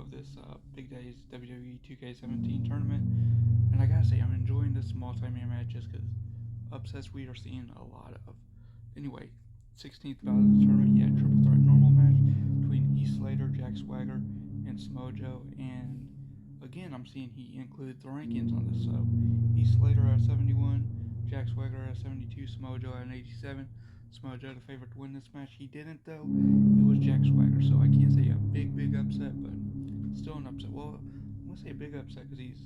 of this Big Days WWE 2K17 tournament, and I gotta say I'm enjoying this multi-man match just because upsets we are seeing a lot of. Anyway, 16th bout of the tournament, you had triple threat normal match between Heath Slater, Jack Swagger, and Samojo, and again I'm seeing he included the rankings on this. So Heath Slater at 71, Jack Swagger at 72, Samojo at 87. Samojo the favorite to win this match. He didn't though. It was Jack Swagger, so I can't say a big upset, but still an upset. Well, I'm gonna say a big upset because he's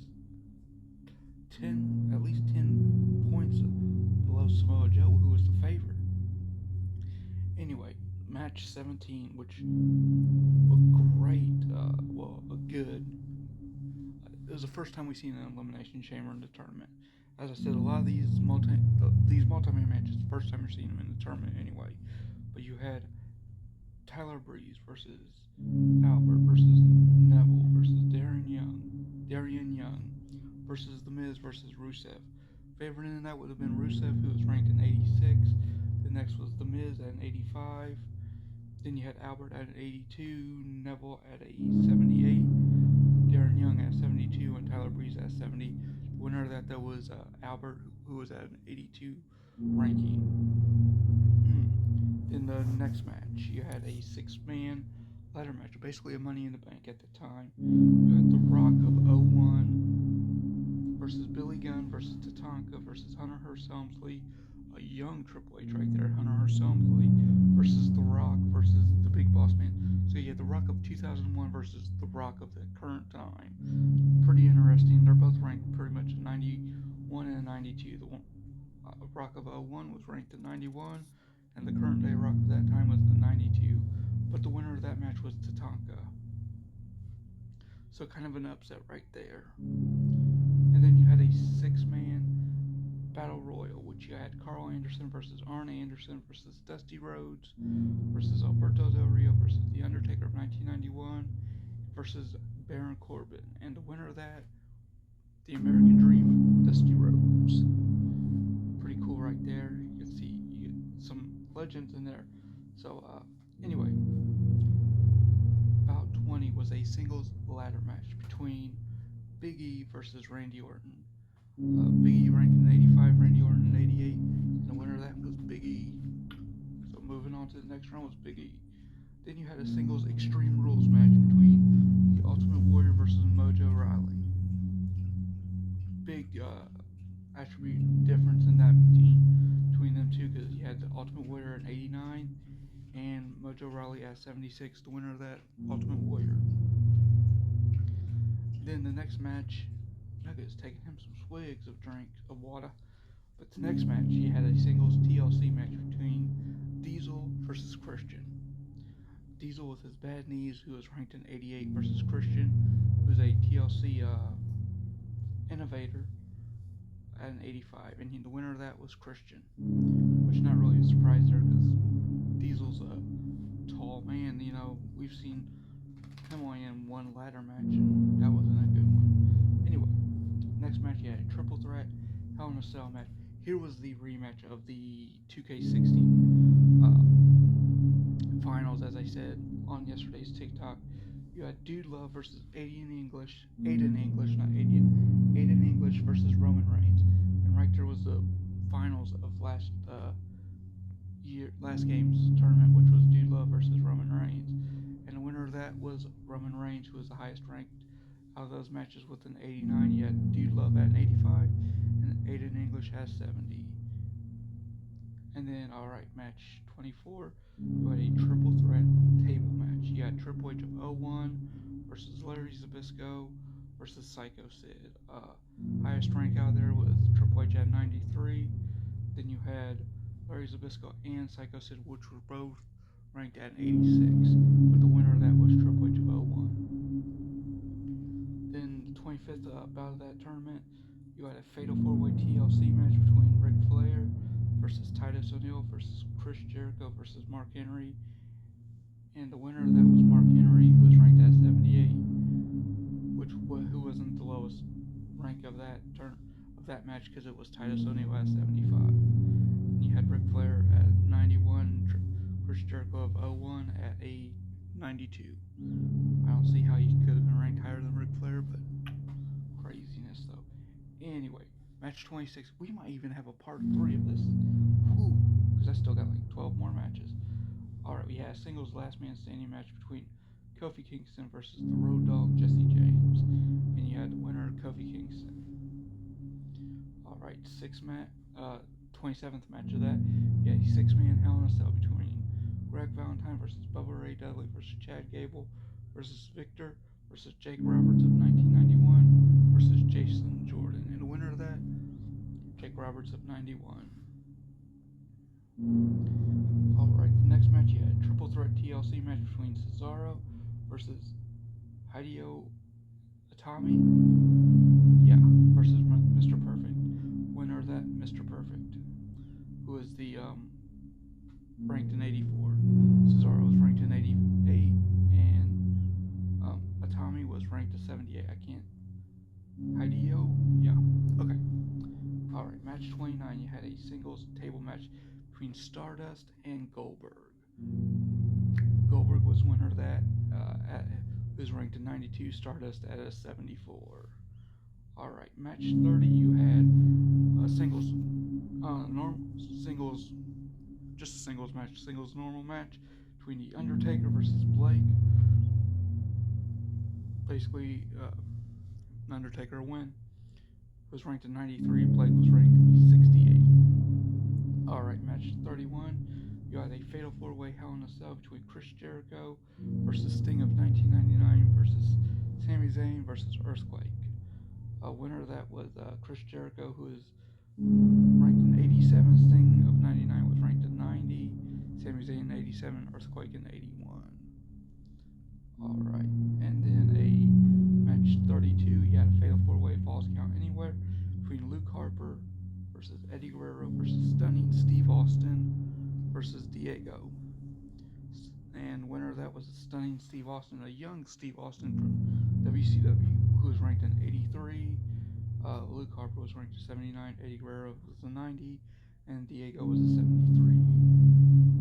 at least 10 points below Samoa Joe, who was the favorite. Anyway, match 17, which a great, a good. It was the first time we've seen an elimination chamber in the tournament. As I said, a lot of these multi-man matches, the first time you're seeing them in the tournament anyway. But you had Tyler Breeze versus Albert versus Neville versus Darian Young versus The Miz versus Rusev. Favorite in that would have been Rusev, who was ranked in 86. The next was The Miz at an 85. Then you had Albert at an 82, Neville at a 78, Darian Young at 72, and Tyler Breeze at 70. The winner of that, though, was Albert, who was at an 82 ranking. In the next match, you had a 6-man ladder match, basically a Money in the Bank at the time. You had The Rock of 01 versus Billy Gunn versus Tatanka versus Hunter Hearst Helmsley, a young Triple H right there, Hunter Hearst Helmsley versus The Rock versus the Big Boss Man. So you had The Rock of 2001 versus The Rock of the current time. Pretty interesting. They're both ranked pretty much at 91 and 92. The Rock of 01 was ranked at 91, and the current day Rock of that time was the 92. But the winner of that match was Tatanka. So kind of an upset right there. And then you had a 6-man Battle Royal, which you had Carl Anderson versus Arn Anderson versus Dusty Rhodes versus Alberto Del Rio versus The Undertaker of 1991 versus Baron Corbin. And the winner of that, the American Dream, Dusty Rhodes. Pretty cool right there. You can see you get some legends in there. So anyway, bout 20 was a singles ladder match between Big E versus Randy Orton. Big E ranked in 85, Randy Orton in 88, and the winner of that was Big E. So moving on to the next round was Big E. Then you had a singles Extreme Rules match between the Ultimate Warrior versus Mojo Rawley. Big attribute difference in that between them two, because you had the Ultimate Warrior at 89 and Mojo Rawley at 76, the winner of that, Ultimate Warrior. Then the next match, Nuggets taking him some swigs of water. But the next match, he had a singles TLC match between Diesel versus Christian. Diesel with his bad knees, who was ranked in 88, versus Christian, who's a TLC innovator at an 85. And the winner of that was Christian, which not really a surprise there because Diesel's a tall man. You know, we've seen him only in one ladder match, and that wasn't a good one. Anyway, next match, you had a triple threat Hell in a Cell match. Here was the rematch of the 2K16 finals, as I said on yesterday's TikTok. You had Dude Love versus Aiden English versus Roman Reigns. And right there was the finals of last game's tournament, which was Dude Love versus Roman Reigns. And the winner of that was Roman Reigns, who was the highest ranked out of those matches with an 89. You had Dude Love at an 85, and Aiden English has 70. And then, alright, match 24, you had a triple threat table match. You had Triple H of 01 versus Larry Zbyszko versus Psycho Sid. Highest rank out there was Triple H at 93. Then you had Larry Zbyszko and Psycho Sid, which were both ranked at 86. But the winner of that was Triple H of 01. Then the 25th bout of that tournament, you had a fatal 4-way TLC match between Ric Flair versus Titus O'Neil versus Chris Jericho versus Mark Henry. And the winner of that was Mark Henry, who was ranked at 78, who wasn't the lowest rank of that match because it was Titus O'Neil at 75. And you had Ric Flair at 91, Chris Jericho of 01 at a 92. I don't see how he could have been ranked higher than Ric Flair, but craziness though. Anyway, match 26. We might even have a part 3 of this. Whew, because I still got like 12 more matches. Alright, we had a singles last man standing match between Kofi Kingston versus the Road Dogg Jesse James. And you had the winner, Kofi Kingston. Alright, 27th match of that. You had a 6-man Hell in a Cell between Greg Valentine versus Bubba Ray Dudley versus Chad Gable versus Victor versus Jake Roberts of 1991 versus Jason Jordan. And the winner of that, Jake Roberts of 91. Alright, the next match you had a triple threat TLC match between Cesaro versus Hideo Itami. Yeah, versus Mr. Perfect. Winner of that, Mr. Perfect, who is the ranked in 84. Cesaro was ranked in 88, and Itami was ranked to 78. I can't. Hideo? Yeah. Okay. Alright, match 29. You had a singles table match between Stardust and Goldberg. Goldberg was winner of that. Who was ranked in 92. Stardust at a 74. Alright, match 30. You had a singles, just a singles match, singles normal match between The Undertaker versus Blake. Basically, Undertaker win. Was ranked in 93, Blake was ranked 68. Alright, match 31. You had a fatal 4-way Hell in a Cell between Chris Jericho versus Sting of 1999 versus Sami Zayn versus Earthquake. Winner of that was Chris Jericho, who is ranked in 87. Sting of 99 was ranked in 90. Sami Zayn in 87. Earthquake in 81. Alright, and then a match 32. You had a fatal 4-way Falls Count Anywhere between Luke Harper versus Eddie Guerrero versus Stunning Steve Austin versus Diego. And winner of that was Stunning Steve Austin, a young Steve Austin from WCW, who was ranked in 83. Luke Harper was ranked to 79. Eddie Guerrero was a 90, and Diego was a 73.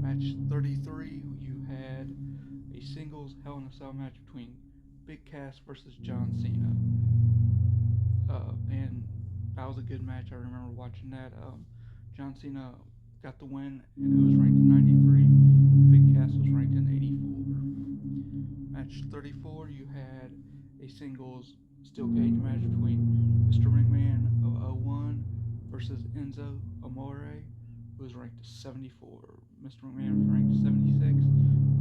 Match 33, you had a singles Hell in a Cell match between Big Cass versus John Cena. And that was a good match. I remember watching that. John Cena got the win, and it was ranked in 93. Big Cass was ranked in 84. Match 34, you had a singles steel cage match between Mr. Ringman of 01 versus Enzo Amore, who was ranked 74. Mr. Ringman was ranked 76.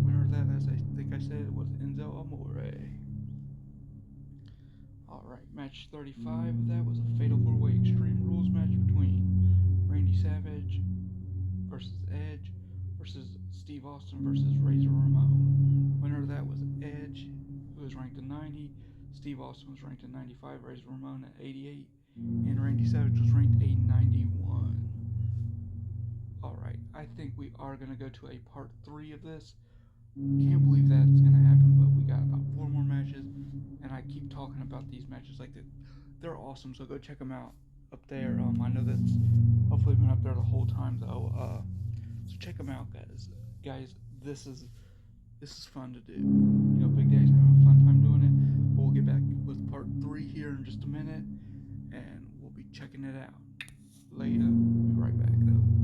Winner of that, as I think I said, was Enzo Amore. Alright, match 35 of that was a fatal 4-way Extreme Rules match between Randy Savage versus Edge versus Steve Austin versus Razor Ramon. Winner of that was Edge, who was ranked in 90. Steve Austin was ranked in 95, Razor Ramon at 88, and Randy Savage was ranked a 91. Alright, I think we are going to go to a part 3 of this. Can't believe that's going to happen, but we got about 4 more matches, and I keep talking about these matches like they're awesome, so go check them out up there. I know that's hopefully been up there the whole time though, so check them out, guys. This is fun to do. You know, Big Dad's having a fun time doing it. We'll get back with part 3 here in just a minute, and we'll be checking it out later. We'll be right back though.